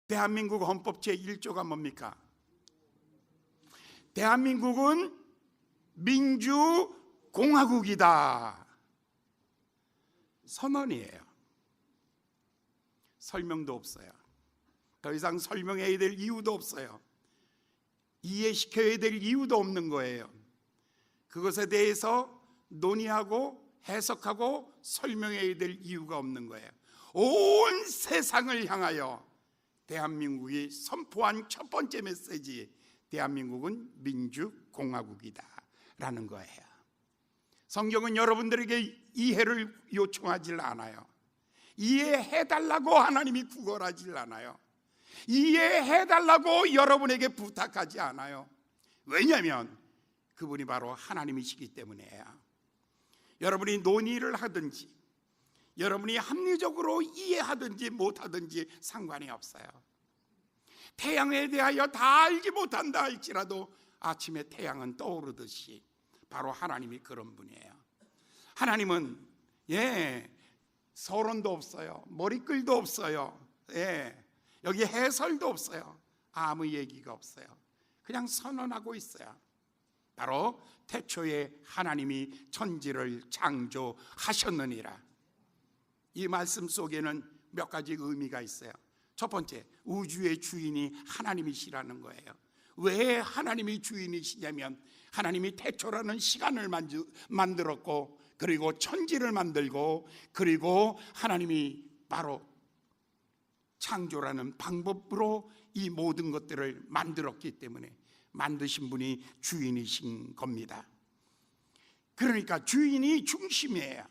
대한민국 헌법 제1조가 뭡니까? 대한민국은 민주공화국이다. 선언이에요. 설명도 없어요. 더 이상 설명해야 될 이유도 없어요. 이해시켜야 될 이유도 없는 거예요. 그것에 대해서 논의하고 해석하고 설명해야 될 이유가 없는 거예요. 온 세상을 향하여 대한민국이 선포한 첫 번째 메시지, 대한민국은 민주공화국이다 라는 거예요. 성경은 여러분들에게 이해를 요청하지 않아요. 이해해달라고 하나님이 구걸하지 않아요. 이해해달라고 여러분에게 부탁하지 않아요. 왜냐하면 그분이 바로 하나님이시기 때문이에요. 여러분이 논의를 하든지 여러분이 합리적으로 이해하든지 못하든지 상관이 없어요. 태양에 대하여 다 알지 못한다 할지라도 아침에 태양은 떠오르듯이 바로 하나님이 그런 분이에요. 하나님은 서론도 없어요. 머리글도 없어요. 여기 해설도 없어요. 아무 얘기가 없어요. 그냥 선언하고 있어요. 바로 태초에 하나님이 천지를 창조하셨느니라. 이 말씀 속에는 몇 가지 의미가 있어요. 첫 번째, 우주의 주인이 하나님이시라는 거예요. 왜 하나님이 주인이시냐면 하나님이 태초라는 시간을 만들었고, 그리고 천지를 만들고, 그리고 하나님이 바로 창조라는 방법으로 이 모든 것들을 만들었기 때문에 만드신 분이 주인이신 겁니다. 그러니까 주인이 중심이에요.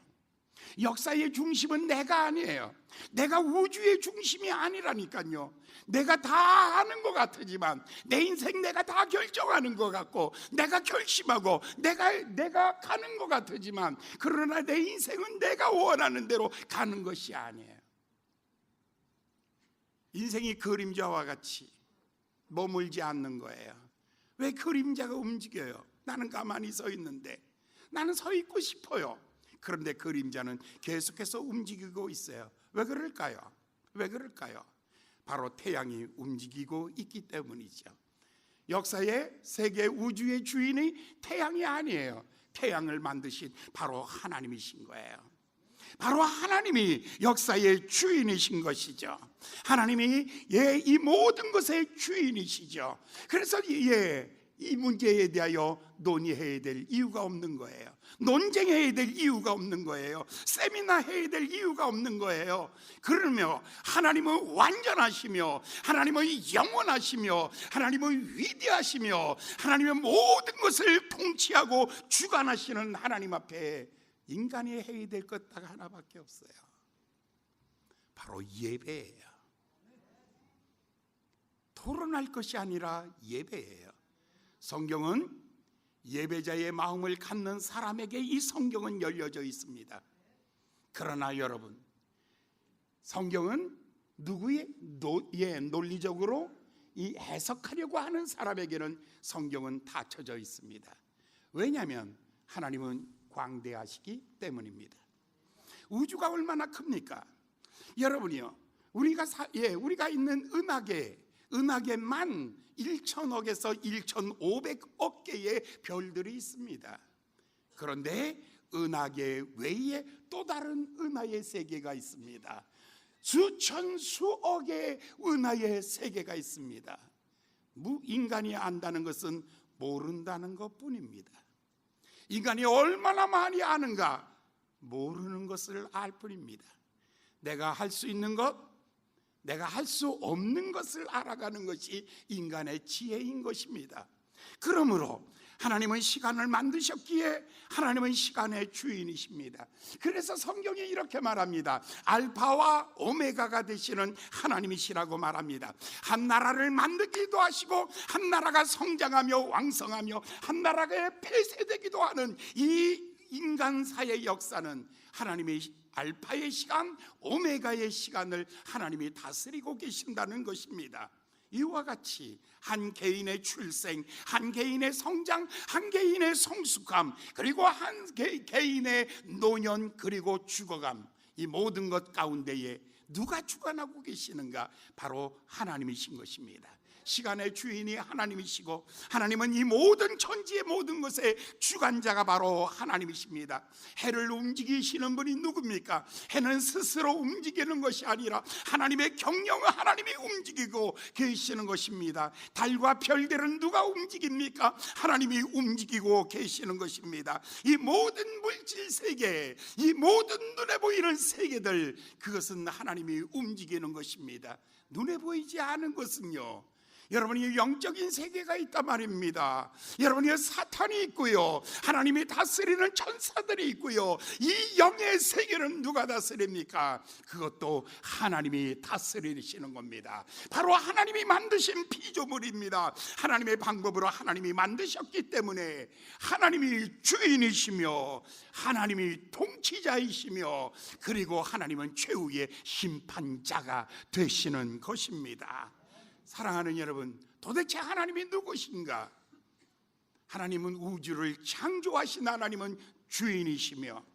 역사의 중심은 내가 아니에요. 내가 우주의 중심이 아니라니까요. 내가 다 하는 것 같지만 내 인생 내가 다 결정하는 것 같고 내가 결심하고 내가 가는 것 같지만, 그러나 내 인생은 내가 원하는 대로 가는 것이 아니에요. 인생이 그림자와 같이 머물지 않는 거예요. 왜 그림자가 움직여요? 나는 가만히 서 있는데, 나는 서 있고 싶어요. 그런데 그림자는 계속해서 움직이고 있어요. 왜 그럴까요? 왜 그럴까요? 바로 태양이 움직이고 있기 때문이죠. 역사의 세계 우주의 주인이 태양이 아니에요. 태양을 만드신 바로 하나님이신 거예요. 바로 하나님이 역사의 주인이신 것이죠. 하나님이 이 모든 것의 주인이시죠. 그래서 이 문제에 대하여 논의해야 될 이유가 없는 거예요. 논쟁해야 될 이유가 없는 거예요. 세미나 해야 될 이유가 없는 거예요. 그러며 하나님은 완전하시며, 하나님은 영원하시며, 하나님은 위대하시며, 하나님은 모든 것을 통치하고 주관하시는 하나님 앞에 인간이 해야 될 것 딱 하나밖에 없어요. 바로 예배예요. 토론할 것이 아니라 예배예요. 성경은 예배자의 마음을 갖는 사람에게 이 성경은 열려져 있습니다. 그러나 여러분, 성경은 누구의 논리적으로 이 해석하려고 하는 사람에게는 성경은 닫혀져 있습니다. 왜냐하면 하나님은 광대하시기 때문입니다. 우주가 얼마나 큽니까? 여러분이요, 우리가 있는 은하계만 1,000억에서 1,500억 개의 별들이 있습니다. 그런데 은하계 외에 또 다른 은하의 세계가 있습니다. 수천 수억의 은하의 세계가 있습니다. 인간이 안다는 것은 모른다는 것뿐입니다. 인간이 얼마나 많이 아는가? 모르는 것을 알 뿐입니다. 내가 할 수 있는 것, 내가 할 수 없는 것을 알아가는 것이 인간의 지혜인 것입니다. 그러므로 하나님은 시간을 만드셨기에 하나님은 시간의 주인이십니다. 그래서 성경이 이렇게 말합니다. 알파와 오메가가 되시는 하나님이시라고 말합니다. 한 나라를 만들기도 하시고 한 나라가 성장하며 왕성하며 한 나라가 폐쇄되기도 하는 이 인간사의 역사는 하나님의 알파의 시간, 오메가의 시간을 하나님이 다스리고 계신다는 것입니다. 이와 같이 한 개인의 출생, 한 개인의 성장, 한 개인의 성숙함, 그리고 한 개인의 노년, 그리고 죽어감, 이 모든 것 가운데에 누가 주관하고 계시는가? 바로 하나님이신 것입니다. 시간의 주인이 하나님이시고, 하나님은 이 모든 천지의 모든 것의 주관자가 바로 하나님이십니다. 해를 움직이시는 분이 누굽니까? 해는 스스로 움직이는 것이 아니라 하나님의 경영을 하나님이 움직이고 계시는 것입니다. 달과 별들은 누가 움직입니까? 하나님이 움직이고 계시는 것입니다. 이 모든 물질 세계, 이 모든 눈에 보이는 세계들, 그것은 하나님이 움직이는 것입니다. 눈에 보이지 않은 것은요, 여러분이 영적인 세계가 있단 말입니다. 여러분이 사탄이 있고요, 하나님이 다스리는 천사들이 있고요, 이 영의 세계는 누가 다스립니까? 그것도 하나님이 다스리시는 겁니다. 바로 하나님이 만드신 피조물입니다. 하나님의 방법으로 하나님이 만드셨기 때문에 하나님이 주인이시며 하나님이 통치자이시며, 그리고 하나님은 최후의 심판자가 되시는 것입니다. 사랑하는 여러분, 도대체 하나님이 누구신가? 하나님은 우주를 창조하신 하나님은 주인이시며,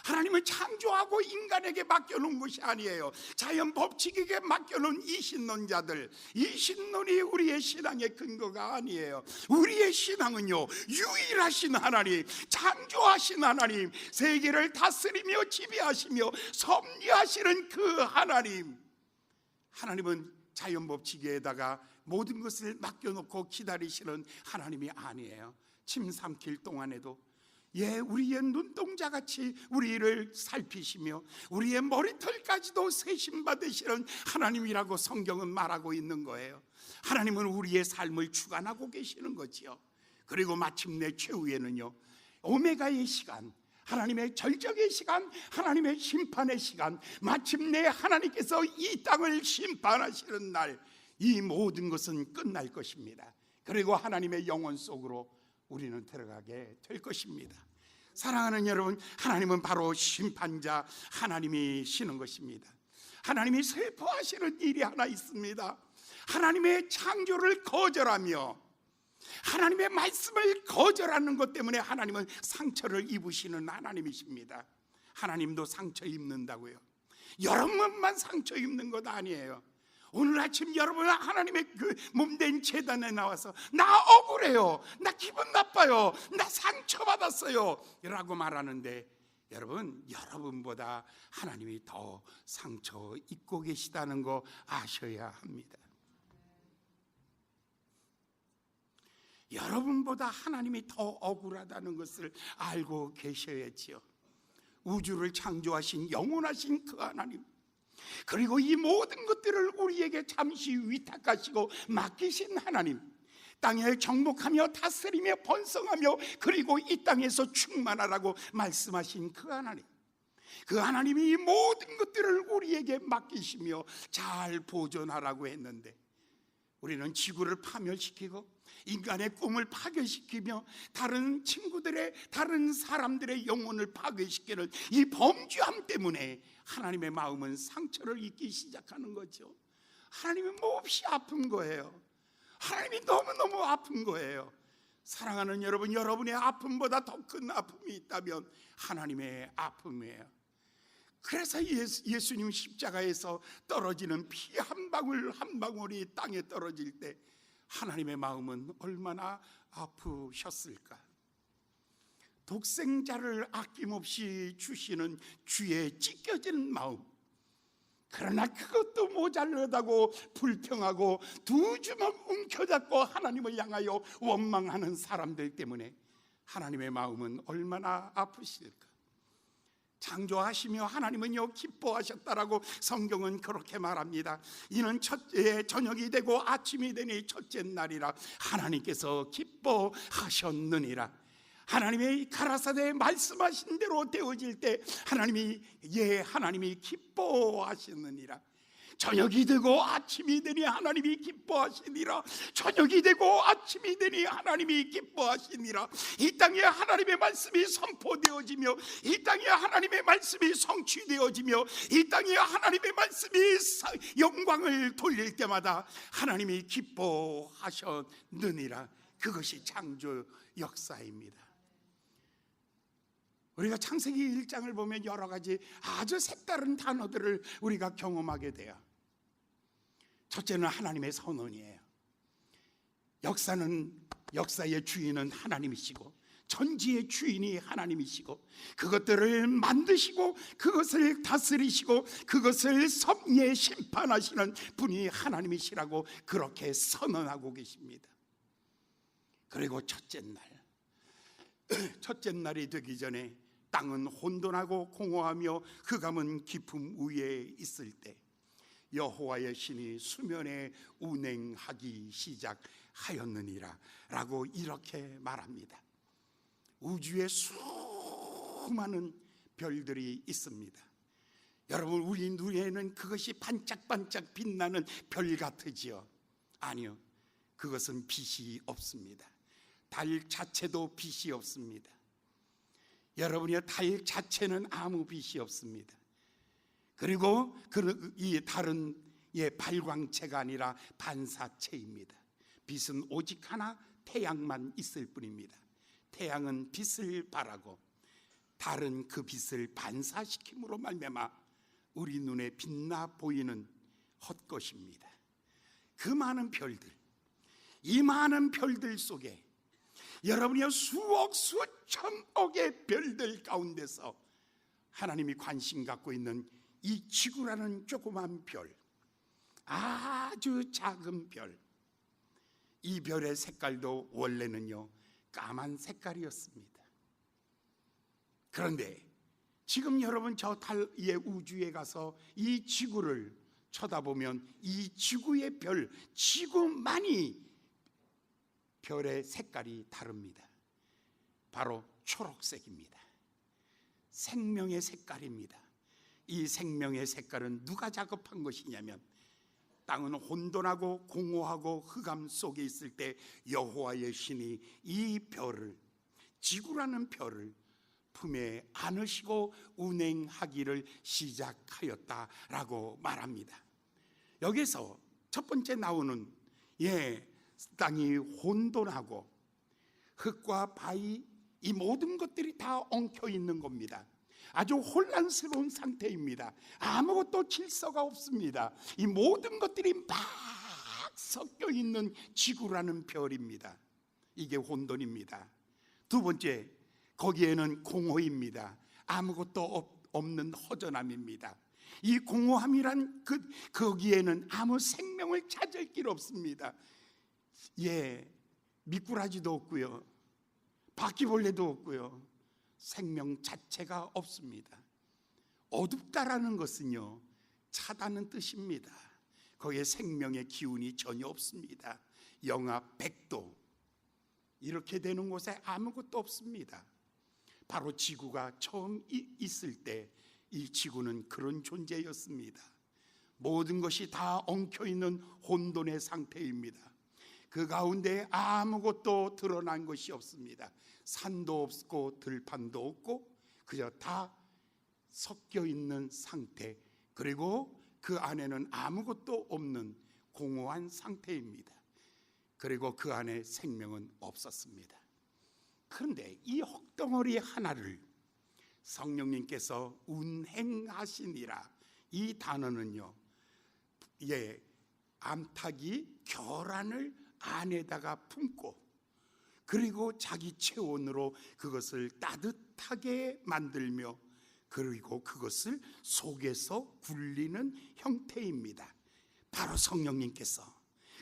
하나님은 창조하고 인간에게 맡겨놓은 것이 아니에요. 자연 법칙에게 맡겨놓은 이 신론자들, 이 신론이 우리의 신앙의 근거가 아니에요. 우리의 신앙은요, 유일하신 하나님, 창조하신 하나님, 세계를 다스리며 지배하시며 섭리하시는 그 하나님, 하나님은 자연 법칙에다가 모든 것을 맡겨놓고 기다리시는 하나님이 아니에요. 침 삼킬 동안에도 우리의 눈동자같이 우리를 살피시며 우리의 머리털까지도 세심받으시는 하나님이라고 성경은 말하고 있는 거예요. 하나님은 우리의 삶을 주관하고 계시는 거지요. 그리고 마침내 최후에는요, 오메가의 시간, 하나님의 절정의 시간, 하나님의 심판의 시간, 마침내 하나님께서 이 땅을 심판하시는 날, 이 모든 것은 끝날 것입니다. 그리고 하나님의 영원 속으로 우리는 들어가게 될 것입니다. 사랑하는 여러분, 하나님은 바로 심판자 하나님이시는 것입니다. 하나님이 슬퍼하시는 일이 하나 있습니다. 하나님의 창조를 거절하며 하나님의 말씀을 거절하는 것 때문에 하나님은 상처를 입으시는 하나님이십니다. 하나님도 상처 입는다고요. 여러분만 상처 입는 것 아니에요. 오늘 아침 여러분 하나님의 그 몸된 제단에 나와서 나 억울해요, 나 기분 나빠요, 나 상처받았어요 라고 말하는데, 여러분보다 하나님이 더 상처 입고 계시다는 거 아셔야 합니다. 여러분보다 하나님이 더 억울하다는 것을 알고 계셔야지요. 우주를 창조하신 영원하신 그 하나님, 그리고 이 모든 것들을 우리에게 잠시 위탁하시고 맡기신 하나님, 땅에 정복하며 다스리며 번성하며 그리고 이 땅에서 충만하라고 말씀하신 그 하나님, 그 하나님이 이 모든 것들을 우리에게 맡기시며 잘 보존하라고 했는데, 우리는 지구를 파멸시키고 인간의 꿈을 파괴시키며 다른 친구들의, 다른 사람들의 영혼을 파괴시키는 이 범죄함 때문에 하나님의 마음은 상처를 입기 시작하는 거죠. 하나님은 몹시 아픈 거예요. 하나님이 너무너무 아픈 거예요. 사랑하는 여러분, 여러분의 아픔보다 더 큰 아픔이 있다면 하나님의 아픔이에요. 그래서 예수님 십자가에서 떨어지는 피 한 방울 한 방울이 땅에 떨어질 때 하나님의 마음은 얼마나 아프셨을까. 독생자를 아낌없이 주시는 주의 찢겨진 마음, 그러나 그것도 모자르다고 불평하고 두 주먹 움켜잡고 하나님을 향하여 원망하는 사람들 때문에 하나님의 마음은 얼마나 아프실까. 창조하시며 하나님은요 기뻐하셨다라고 성경은 그렇게 말합니다. 이는 저녁이 되고 아침이 되니 첫째 날이라 하나님께서 기뻐하셨느니라. 하나님의 가라사대에 말씀하신 대로 되어질 때 하나님이 기뻐하시느니라. 저녁이 되고 아침이 되니 하나님이 기뻐하시니라. 저녁이 되고 아침이 되니 하나님이 기뻐하시니라. 이 땅에 하나님의 말씀이 선포되어지며 이 땅에 하나님의 말씀이 성취되어지며 이 땅에 하나님의 말씀이 영광을 돌릴 때마다 하나님이 기뻐하셨느니라. 그것이 창조 역사입니다. 우리가 창세기 1장을 보면 여러 가지 아주 색다른 단어들을 우리가 경험하게 돼요. 첫째는 하나님의 선언이에요. 역사의 주인은 하나님이시고 천지의 주인이 하나님이시고 그것들을 만드시고 그것을 다스리시고 그것을 섭리에 심판하시는 분이 하나님이시라고 그렇게 선언하고 계십니다. 그리고 첫째 날이 되기 전에 땅은 혼돈하고 공허하며 흑암은 깊음 위에 있을 때 여호와의 신이 수면에 운행하기 시작하였느니라 라고 이렇게 말합니다. 우주에 수많은 별들이 있습니다. 여러분, 우리 눈에는 그것이 반짝반짝 빛나는 별 같으지요? 아니요, 그것은 빛이 없습니다. 달 자체도 빛이 없습니다. 여러분의 달 자체는 아무 빛이 없습니다. 그리고 이 달은 발광체가 아니라 반사체입니다. 빛은 오직 하나, 태양만 있을 뿐입니다. 태양은 빛을 발하고 달은 그 빛을 반사시킴으로 말미암아 우리 눈에 빛나 보이는 헛것입니다. 그 많은 별들, 이 많은 별들 속에 여러분이 수억 수천억의 별들 가운데서 하나님이 관심 갖고 있는 이 지구라는 조그만 별, 아주 작은 별, 이 별의 색깔도 원래는요 까만 색깔이었습니다. 그런데 지금 여러분 저 달의 우주에 가서 이 지구를 쳐다보면 이 지구의 별, 지구만이 별의 색깔이 다릅니다. 바로 초록색입니다. 생명의 색깔입니다. 이 생명의 색깔은 누가 작업한 것이냐면 땅은 혼돈하고 공허하고 흑암 속에 있을 때 여호와의 신이 이 별을, 지구라는 별을 품에 안으시고 운행하기를 시작하였다라고 말합니다. 여기서 첫 번째 나오는 땅이 혼돈하고 흙과 바위, 이 모든 것들이 다 엉켜 있는 겁니다. 아주 혼란스러운 상태입니다. 아무것도 질서가 없습니다. 이 모든 것들이 막 섞여 있는 지구라는 별입니다. 이게 혼돈입니다. 두 번째, 거기에는 공허입니다. 아무것도 없는 허전함입니다. 이 공허함이란 거기에는 아무 생명을 찾을 길 없습니다. 미꾸라지도 없고요, 바퀴벌레도 없고요, 생명 자체가 없습니다. 어둡다라는 것은요 차다는 뜻입니다. 거기에 생명의 기운이 전혀 없습니다. 영하 100도 이렇게 되는 곳에 아무것도 없습니다. 바로 지구가 처음 있을 때 이 지구는 그런 존재였습니다. 모든 것이 다 엉켜있는 혼돈의 상태입니다. 그 가운데 아무것도 드러난 것이 없습니다. 산도 없고 들판도 없고 그저 다 섞여 있는 상태, 그리고 그 안에는 아무것도 없는 공허한 상태입니다. 그리고 그 안에 생명은 없었습니다. 그런데 이 흙덩어리 하나를 성령님께서 운행하시니라, 이 단어는요 암탉이 결안을 안에다가 품고 그리고 자기 체온으로 그것을 따뜻하게 만들며 그리고 그것을 속에서 굴리는 형태입니다. 바로 성령님께서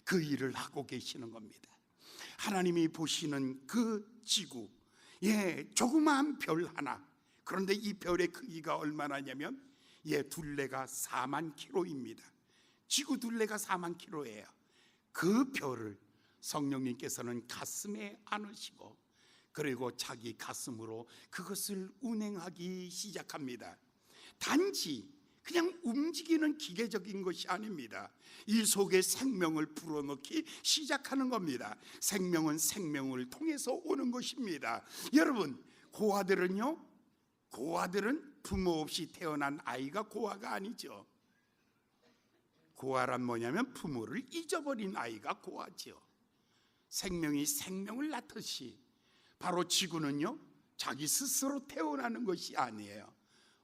그 일을 하고 계시는 겁니다. 하나님이 보시는 그 지구, 조그마한 별 하나, 그런데 이 별의 크기가 얼마나냐면 둘레가 4만 킬로입니다. 지구 둘레가 4만 킬로예요. 그 별을 성령님께서는 가슴에 안으시고 그리고 자기 가슴으로 그것을 운행하기 시작합니다. 단지 그냥 움직이는 기계적인 것이 아닙니다. 이 속에 생명을 불어넣기 시작하는 겁니다. 생명은 생명을 통해서 오는 것입니다. 여러분, 고아들은 부모 없이 태어난 아이가 고아가 아니죠. 고아란 뭐냐면 부모를 잊어버린 아이가 고아죠. 생명이 생명을 낳듯이 바로 지구는요 자기 스스로 태어나는 것이 아니에요.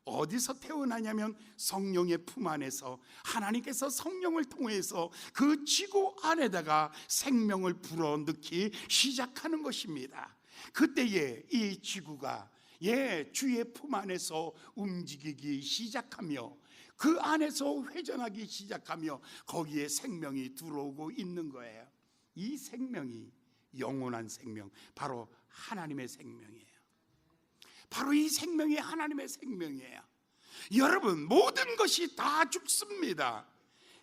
어디서 태어나냐면 성령의 품 안에서 하나님께서 성령을 통해서 그 지구 안에다가 생명을 불어넣기 시작하는 것입니다. 그때에 이 지구가 주의 품 안에서 움직이기 시작하며 그 안에서 회전하기 시작하며 거기에 생명이 들어오고 있는 거예요. 이 생명이 영원한 생명, 바로 하나님의 생명이에요. 바로 이 생명이 하나님의 생명이에요. 여러분, 모든 것이 다 죽습니다.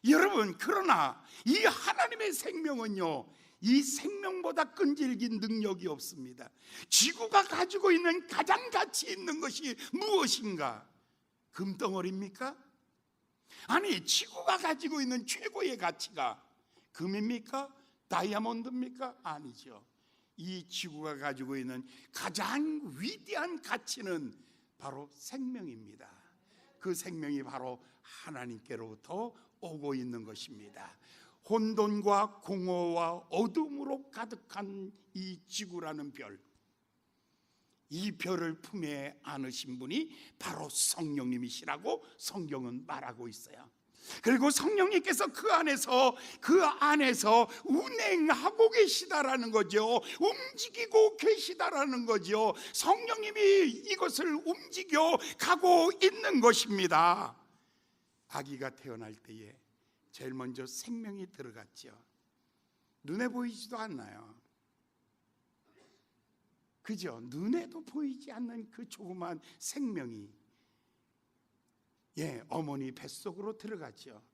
여러분, 그러나 이 하나님의 생명은요, 이 생명보다 끈질긴 능력이 없습니다. 지구가 가지고 있는 가장 가치 있는 것이 무엇인가? 금덩어리입니까? 아니, 지구가 가지고 있는 최고의 가치가 금입니까? 다이아몬드입니까? 아니죠. 이 지구가 가지고 있는 가장 위대한 가치는 바로 생명입니다. 그 생명이 바로 하나님께로부터 오고 있는 것입니다. 혼돈과 공허와 어둠으로 가득한 이 지구라는 별, 이 별을 품에 안으신 분이 바로 성령님이시라고 성경은 말하고 있어요. 그리고 성령님께서 그 안에서 운행하고 계시다라는 거죠. 움직이고 계시다라는 거죠. 성령님이 이것을 움직여 가고 있는 것입니다. 아기가 태어날 때에 제일 먼저 생명이 들어갔죠. 눈에 보이지도 않나요? 그죠? 눈에도 보이지 않는 그 조그만 생명이 어머니 뱃속으로 들어갔죠.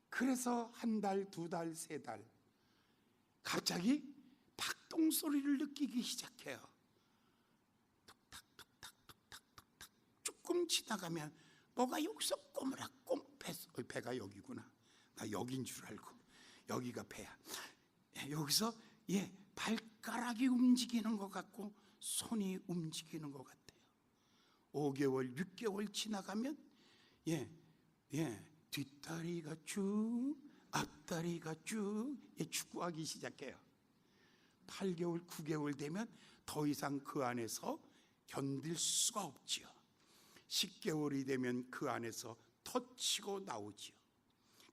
그래서 한 달, 두 달, 세 달 갑자기 박동 소리를 느끼기 시작해요. 툭탁 툭탁 툭탁 툭탁. 조금 지나가면 뭐가 여기서 꼬무락꼬 배가 여기구나. 나 여긴 줄 알고 여기가 배야. 여기서 발가락이 움직이는 것 같고 손이 움직이는 것 같아요. 5개월, 6개월 지나가면 뒷다리가 쭉, 앞다리가 쭉 축구하기 시작해요. 8개월, 9개월 되면 더 이상 그 안에서 견딜 수가 없지요. 10개월이 되면 그 안에서 터치고 나오지요.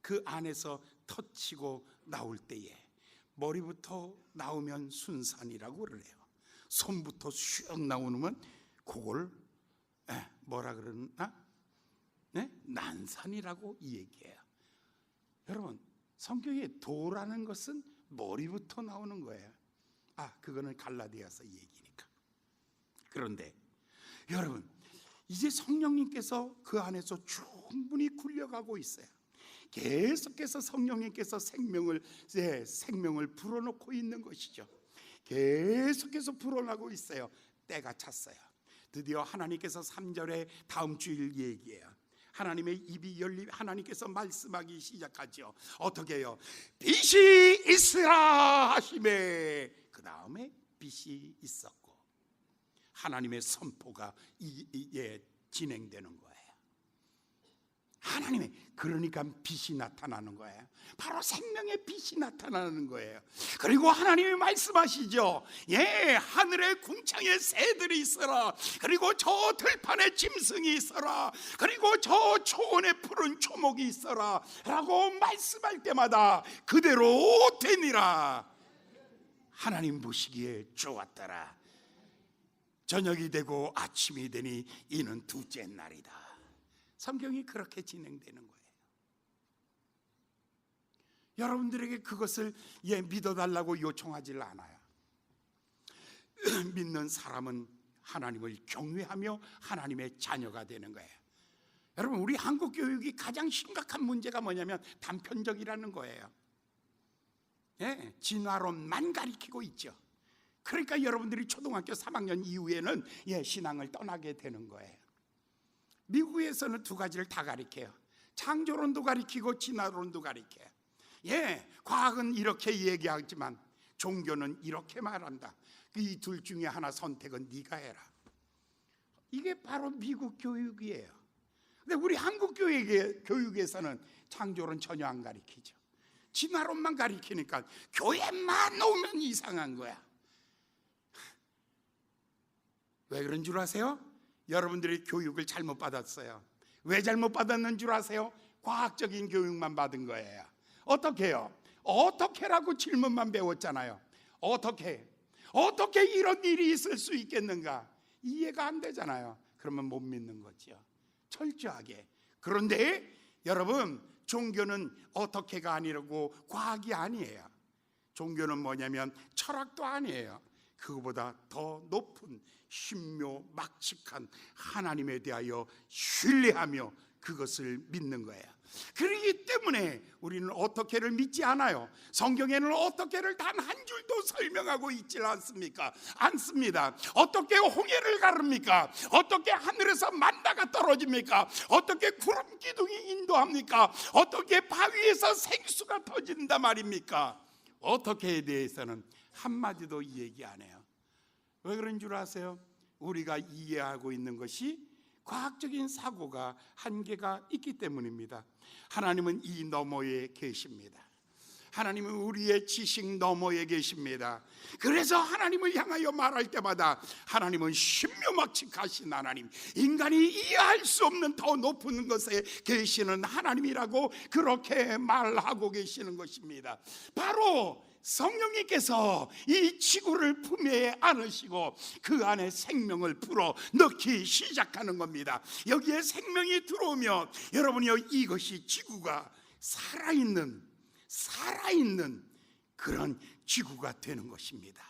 그 안에서 터치고 나올 때에 머리부터 나오면 순산이라고 그래요. 손부터 슉 나오면 그걸 뭐라 그러나? 난산이라고 이 얘기해요. 여러분, 성경에 도라는 것은 머리부터 나오는 거예요. 그거는 갈라디아서 얘기니까. 그런데 여러분, 이제 성령님께서 그 안에서 충분히 굴려가고 있어요. 계속해서 성령님께서 생명을 불어넣고 있는 것이죠. 계속해서 불어나고 있어요. 때가 찼어요. 드디어 하나님께서 3절에 다음 주일 얘기해요. 하나님의 입이 열리 하나님께서 말씀하기 시작하죠. 어떻게 해요? 빛이 있으라 하시매, 그 다음에 빛이 있었고 하나님의 선포가 진행되는 거예요. 하나님의, 그러니까 빛이 나타나는 거예요. 바로 생명의 빛이 나타나는 거예요. 그리고 하나님이 말씀하시죠. 하늘의 궁창에 새들이 있어라. 그리고 저 들판에 짐승이 있어라. 그리고 저 초원에 푸른 초목이 있어라 라고 말씀할 때마다 그대로 되니라. 하나님 보시기에 좋았더라. 저녁이 되고 아침이 되니 이는 둘째 날이다. 성경이 그렇게 진행되는 거예요. 여러분들에게 그것을 믿어달라고 요청하질 않아요. 믿는 사람은 하나님을 경외하며 하나님의 자녀가 되는 거예요. 여러분, 우리 한국 교육이 가장 심각한 문제가 뭐냐면 단편적이라는 거예요. 진화론만 가리키고 있죠. 그러니까 여러분들이 초등학교 3학년 이후에는 신앙을 떠나게 되는 거예요. 미국에서는 두 가지를 다 가리켜요. 창조론도 가리키고 진화론도 가리켜요. 과학은 이렇게 얘기하지만 종교는 이렇게 말한다. 이 둘 중에 하나 선택은 네가 해라. 이게 바로 미국 교육이에요. 근데 우리 한국 교육에서는 창조론 전혀 안 가리키죠. 진화론만 가리키니까 교회만 오면 이상한 거야. 왜 그런 줄 아세요? 여러분들이 교육을 잘못 받았어요. 왜 잘못 받았는 줄 아세요? 과학적인 교육만 받은 거예요. 어떻게요? 어떻게라고 질문만 배웠잖아요. 어떻게 이런 일이 있을 수 있겠는가? 이해가 안 되잖아요. 그러면 못 믿는 거죠. 철저하게. 그런데 여러분, 종교는 어떻게가 아니라고 과학이 아니에요. 종교는 뭐냐면 철학도 아니에요. 그거보다 더 높은 신묘막측한 하나님에 대하여 신뢰하며 그것을 믿는 거예요. 그렇기 때문에 우리는 어떻게를 믿지 않아요. 성경에는 어떻게를 단 한 줄도 설명하고 있지 않습니까? 않습니다. 어떻게 홍해를 가릅니까? 어떻게 하늘에서 만나가 떨어집니까? 어떻게 구름 기둥이 인도합니까? 어떻게 바위에서 생수가 터진단 말입니까? 어떻게에 대해서는 한마디도 얘기 안 해요. 왜 그런 줄 아세요? 우리가 이해하고 있는 것이 과학적인 사고가 한계가 있기 때문입니다. 하나님은 이 너머에 계십니다. 하나님은 우리의 지식 너머에 계십니다. 그래서 하나님을 향하여 말할 때마다 하나님은 신묘막측하신 하나님, 인간이 이해할 수 없는 더 높은 것에 계시는 하나님이라고 그렇게 말하고 계시는 것입니다. 바로 성령님께서 이 지구를 품에 안으시고 그 안에 생명을 불어 넣기 시작하는 겁니다. 여기에 생명이 들어오면 여러분이요, 이것이 지구가 살아있는 그런 지구가 되는 것입니다.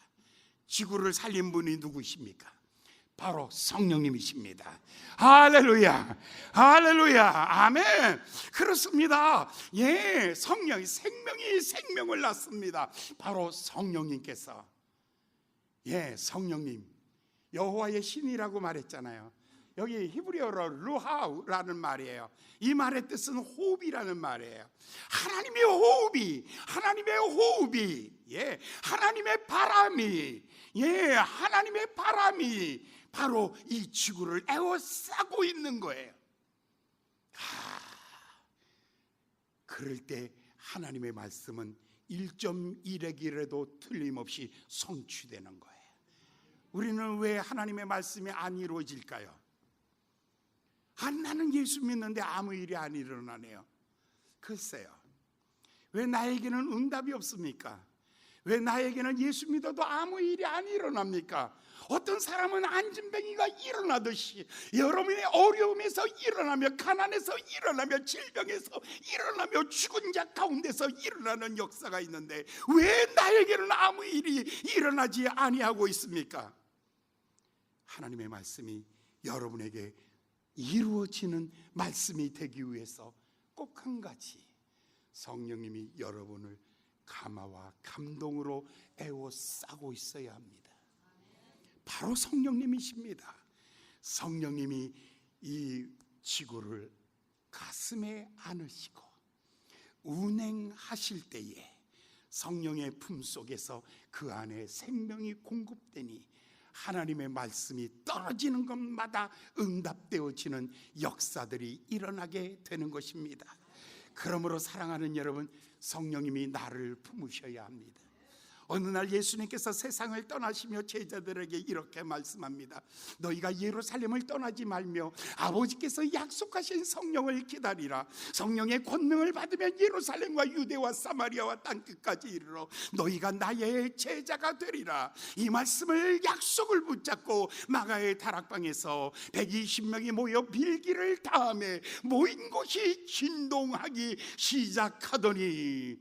지구를 살린 분이 누구십니까? 바로 성령님이십니다. 할렐루야, 할렐루야, 아멘. 그렇습니다. 예, 성령이 생명이 생명을 낳습니다. 바로 성령님께서, 예, 성령님, 여호와의 신이라고 말했잖아요. 여기 히브리어로 루하우라는 말이에요. 이 말의 뜻은 호흡이라는 말이에요. 하나님의 호흡이, 예, 하나님의 바람이, 예, 하나님의 바람이 바로 이 지구를 에워싸고 있는 거예요. 그럴 때 하나님의 말씀은 1.1획이라도 틀림없이 성취되는 거예요. 우리는 왜 하나님의 말씀이 안 이루어질까요? 나는 예수 믿는데 아무 일이 안 일어나네요. 글쎄요, 왜 나에게는 응답이 없습니까? 왜 나에게는 예수 믿어도 아무 일이 안 일어납니까? 어떤 사람은 안진뱅이가 일어나듯이 여러분의 어려움에서 일어나며, 가난에서 일어나며, 질병에서 일어나며, 죽은 자 가운데서 일어나는 역사가 있는데 왜 나에게는 아무 일이 일어나지 아니하고 있습니까? 하나님의 말씀이 여러분에게 이루어지는 말씀이 되기 위해서 꼭 한 가지, 성령님이 여러분을 감화와 감동으로 에워싸고 있어야 합니다. 바로 성령님이십니다. 성령님이 이 지구를 가슴에 안으시고 운행하실 때에 성령의 품속에서 그 안에 생명이 공급되니 하나님의 말씀이 떨어지는 것마다 응답되어지는 역사들이 일어나게 되는 것입니다. 그러므로 사랑하는 여러분, 성령님이 나를 품으셔야 합니다. 어느 날 예수님께서 세상을 떠나시며 제자들에게 이렇게 말씀합니다. 너희가 예루살렘을 떠나지 말며 아버지께서 약속하신 성령을 기다리라. 성령의 권능을 받으면 예루살렘과 유대와 사마리아와 땅끝까지 이르러 너희가 나의 제자가 되리라. 이 말씀을, 약속을 붙잡고 마가의 다락방에서 120명이 모여 빌기를 다음에 모인 곳이 진동하기 시작하더니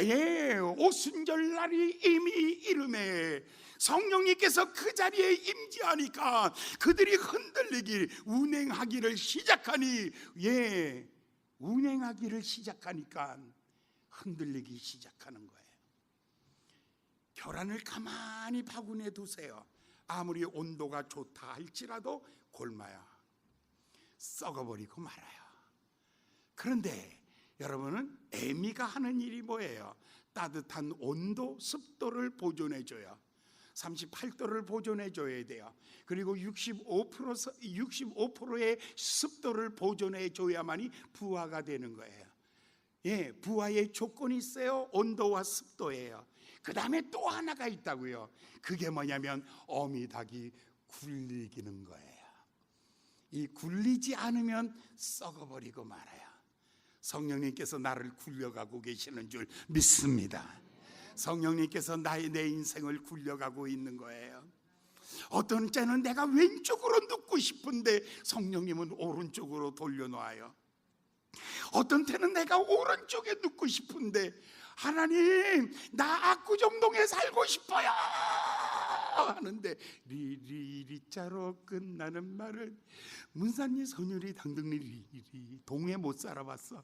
예, 오순절날이 이미 이르매 성령님께서 그 자리에 임재하니까 그들이 흔들리기, 운행하기를 시작하니, 예, 운행하기를 시작하니까 흔들리기 시작하는 거예요. 계란을 가만히 바구니에 두세요. 아무리 온도가 좋다 할지라도 곪아요. 썩어버리고 말아요. 그런데 여러분은 에미가 하는 일이 뭐예요? 따뜻한 온도, 습도를 보존해줘요. 38도를 보존해줘야 돼요. 그리고 65%의 습도를 보존해줘야만이 부화가 되는 거예요. 예, 부화의 조건이 있어요. 온도와 습도예요. 그 다음에 또 하나가 있다고요. 그게 뭐냐면 어미닭이 굴리기는 거예요. 이 굴리지 않으면 썩어버리고 말아요. 성령님께서 나를 굴려가고 계시는 줄 믿습니다. 성령님께서 내 인생을 굴려가고 있는 거예요. 어떤 때는 내가 왼쪽으로 눕고 싶은데 성령님은 오른쪽으로 돌려놓아요. 어떤 때는 내가 오른쪽에 눕고 싶은데 하나님, 나 압구정동에 살고 싶어요 하는데 리리리자로 끝나는 말은 문산리 선율이 당등리 동해 못 살아봤어.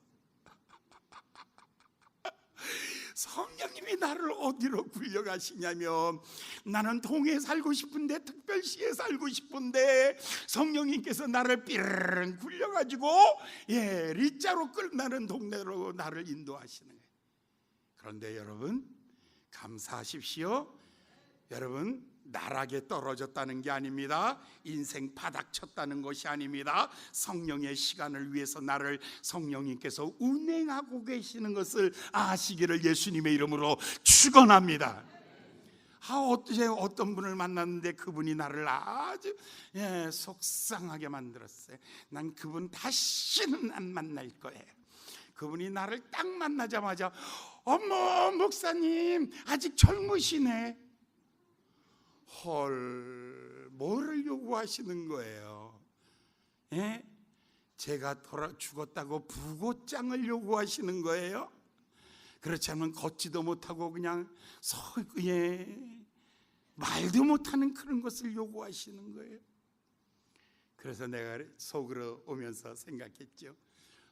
성령님이 나를 어디로 굴려가시냐면, 나는 동해에 살고 싶은데, 특별시에 살고 싶은데 성령님께서 나를 삐르르 굴려가지고 리자로 끝나는 동네로 나를 인도하시는 거예요. 그런데 여러분 감사하십시오. 여러분 나락에 떨어졌다는 게 아닙니다. 인생 바닥 쳤다는 것이 아닙니다. 성령의 시간을 위해서 나를 성령님께서 운행하고 계시는 것을 아시기를 예수님의 이름으로 축원합니다. 어제 어떤 분을 만났는데 그분이 나를 아주 속상하게 만들었어요. 난 그분 다시는 안 만날 거예요. 그분이 나를 딱 만나자마자 어머 목사님 아직 젊으시네. 헐, 뭐를 요구하시는 거예요? 제가 죽었다고 부고장을 요구하시는 거예요? 그렇지 않으면 걷지도 못하고 그냥 말도 못하는 그런 것을 요구하시는 거예요. 그래서 내가 속으로 오면서 생각했죠.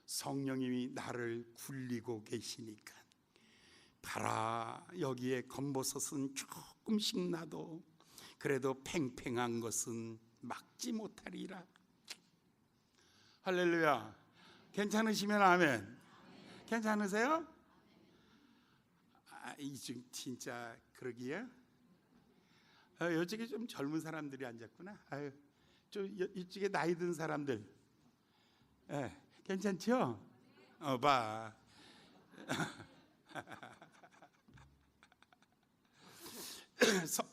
성령님이 나를 굴리고 계시니까 봐라, 여기에 검버섯은 조금씩 나도 그래도 팽팽한 것은 막지 못하리라. 할렐루야. 괜찮으시면 아멘. 괜찮으세요? 이중 진짜 그러기에 이쪽에 좀 젊은 사람들이 앉았구나. 좀 이쪽에 나이 든 사람들 괜찮죠? 봐.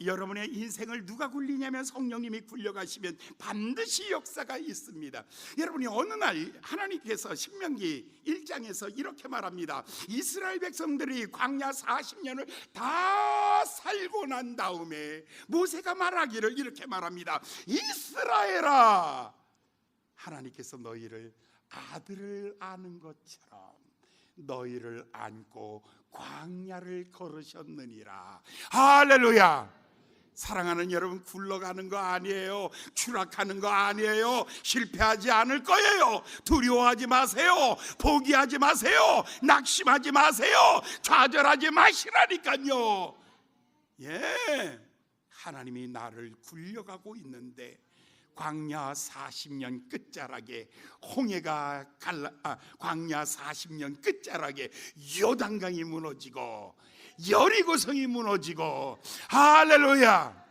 여러분의 인생을 누가 굴리냐면 성령님이 굴려가시면 반드시 역사가 있습니다. 여러분이 어느 날 하나님께서 신명기 1장에서 이렇게 말합니다. 이스라엘 백성들이 광야 40년을 다 살고 난 다음에 모세가 말하기를 이렇게 말합니다. 이스라엘아, 하나님께서 너희를 아들을 아는 것처럼 너희를 안고 광야를 걸으셨느니라. 할렐루야. 사랑하는 여러분, 굴러가는 거 아니에요. 추락하는 거 아니에요. 실패하지 않을 거예요. 두려워하지 마세요. 포기하지 마세요. 낙심하지 마세요. 좌절하지 마시라니까요. 하나님이 나를 굴려가고 있는데 광야 40년 끝자락에 광야 40년 끝자락에 요단강이 무너지고 여리고성이 무너지고, 할렐루야.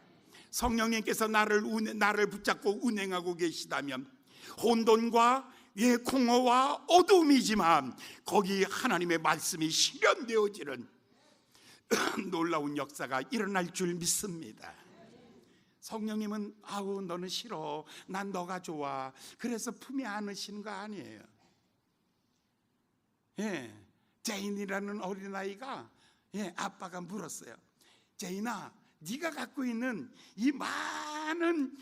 성령님께서 나를 붙잡고 운행하고 계시다면 혼돈과 공허와 어두움이지만 거기 하나님의 말씀이 실현되어지는 놀라운 역사가 일어날 줄 믿습니다. 성령님은 너는 싫어, 난 너가 좋아, 그래서 품에 안으시는 거 아니에요. 제인이라는 어린아이가 아빠가 물었어요. 제인아, 네가 갖고 있는 이 많은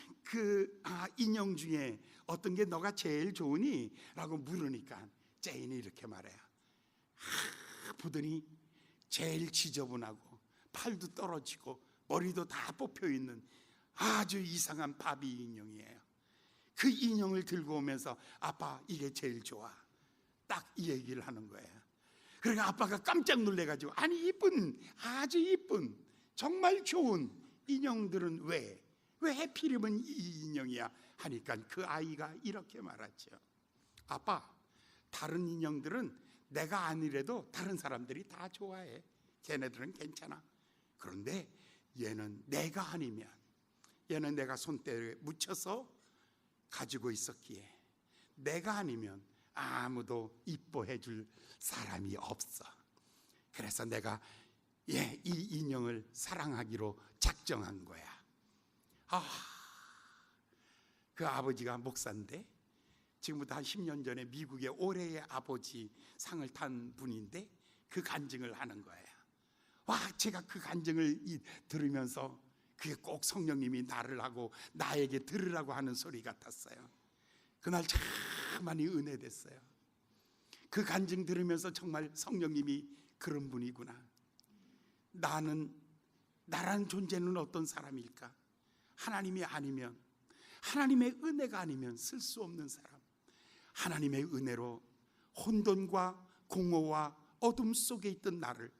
인형 중에 어떤 게 너가 제일 좋으니? 라고 물으니까 제인이 이렇게 말해요. 보더니 제일 지저분하고 팔도 떨어지고 머리도 다 뽑혀있는 아주 이상한 바비 인형이에요. 그 인형을 들고 오면서 아빠, 이게 제일 좋아, 딱 이 얘기를 하는 거예요. 그러니까 아빠가 깜짝 놀래가지고, 아니 아주 이쁜 정말 좋은 인형들은 왜 하필이면 이 인형이야 하니까 그 아이가 이렇게 말하죠. 아빠, 다른 인형들은 내가 아니래도 다른 사람들이 다 좋아해. 걔네들은 괜찮아. 그런데 얘는 내가 아니면, 얘는 내가 손때에 묻혀서 가지고 있었기에 내가 아니면 아무도 이뻐해 줄 사람이 없어. 그래서 내가 이 인형을 사랑하기로 작정한 거야. 그 아버지가 목사인데 지금부터 한 10년 전에 미국의 올해의 아버지 상을 탄 분인데 그 간증을 하는 거예요. 와, 제가 그 간증을 들으면서 그게 꼭 성령님이 나를 하고 나에게 들으라고 하는 소리 같았어요. 그날 참 많이 은혜됐어요. 그 간증 들으면서 정말 성령님이 그런 분이구나. 나라는 존재는 어떤 사람일까? 하나님이 아니면, 하나님의 은혜가 아니면 쓸 수 없는 사람. 하나님의 은혜로 혼돈과 공허와 어둠 속에 있던 나를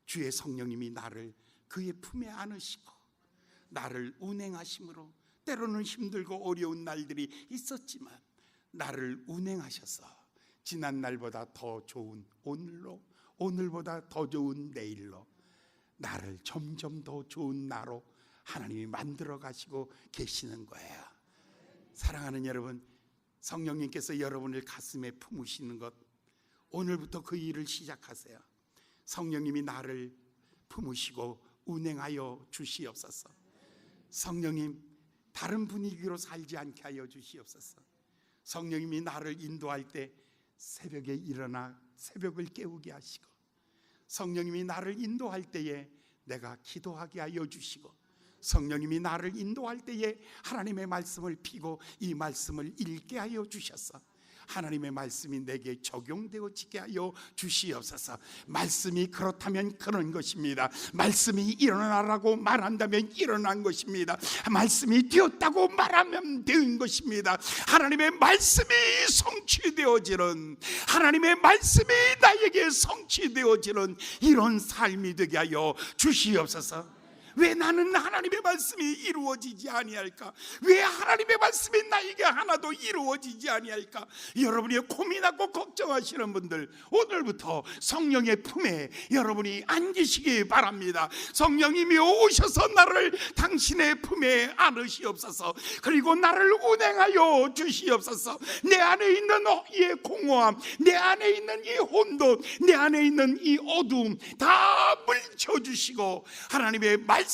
주의 성령님이 나를 그의 품에 안으시고 나를 운행하심으로 때로는 힘들고 어려운 날들이 있었지만 나를 운행하셔서 지난 날보다 더 좋은 오늘로, 오늘보다 더 좋은 내일로 나를 점점 더 좋은 나로 하나님이 만들어 가시고 계시는 거예요. 사랑하는 여러분, 성령님께서 여러분을 가슴에 품으시는 것, 오늘부터 그 일을 시작하세요. 성령님이 나를 품으시고 운행하여 주시옵소서. 성령님, 다른 분위기로 살지 않게 하여 주시옵소서. 성령님이 나를 인도할 때 새벽에 일어나 새벽을 깨우게 하시고, 성령님이 나를 인도할 때에 내가 기도하게 하여 주시고, 성령님이 나를 인도할 때에 하나님의 말씀을 피고 이 말씀을 읽게 하여 주셔서 하나님의 말씀이 내게 적용되어지게 하여 주시옵소서. 말씀이 그렇다면 그런 것입니다. 말씀이 일어나라고 말한다면 일어난 것입니다. 말씀이 되었다고 말하면 된 것입니다. 하나님의 말씀이 성취되어지는, 하나님의 말씀이 나에게 성취되어지는 이런 삶이 되게 하여 주시옵소서. 왜 나는 하나님의 말씀이 이루어지지 아니할까? 왜 하나님의 말씀이 나에게 하나도 이루어지지 아니할까? 여러분이 고민하고 걱정하시는 분들, 오늘부터 성령의 품에 여러분이 안기시기 바랍니다. 성령님이 오셔서 나를 당신의 품에 안으시옵소서. 그리고 나를 운행하여 주시옵소서. 내 안에 있는 이 공허함, 내 안에 있는 이 혼돈, 내 안에 있는 이 어두움 다 물쳐주시고 하나님의 말씀이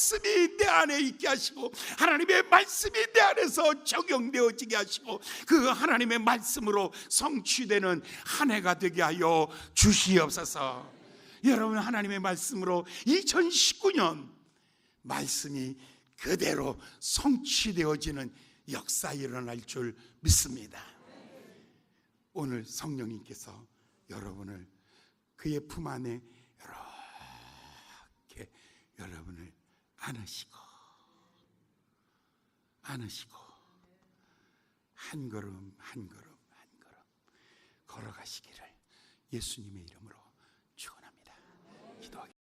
내 안에 있게 하시고 하나님의 말씀이 내 안에서 적용되어지게 하시고 그 하나님의 말씀으로 성취되는 한 해가 되게 하여 주시옵소서. 여러분, 하나님의 말씀으로 2019년 말씀이 그대로 성취되어지는 역사 일어날 줄 믿습니다. 오늘 성령님께서 여러분을 그의 품 안에 이렇게 여러분을 안으시고 한 걸음 한 걸음 한 걸음 걸어가시기를 예수님의 이름으로 축원합니다. 기도하겠습니다.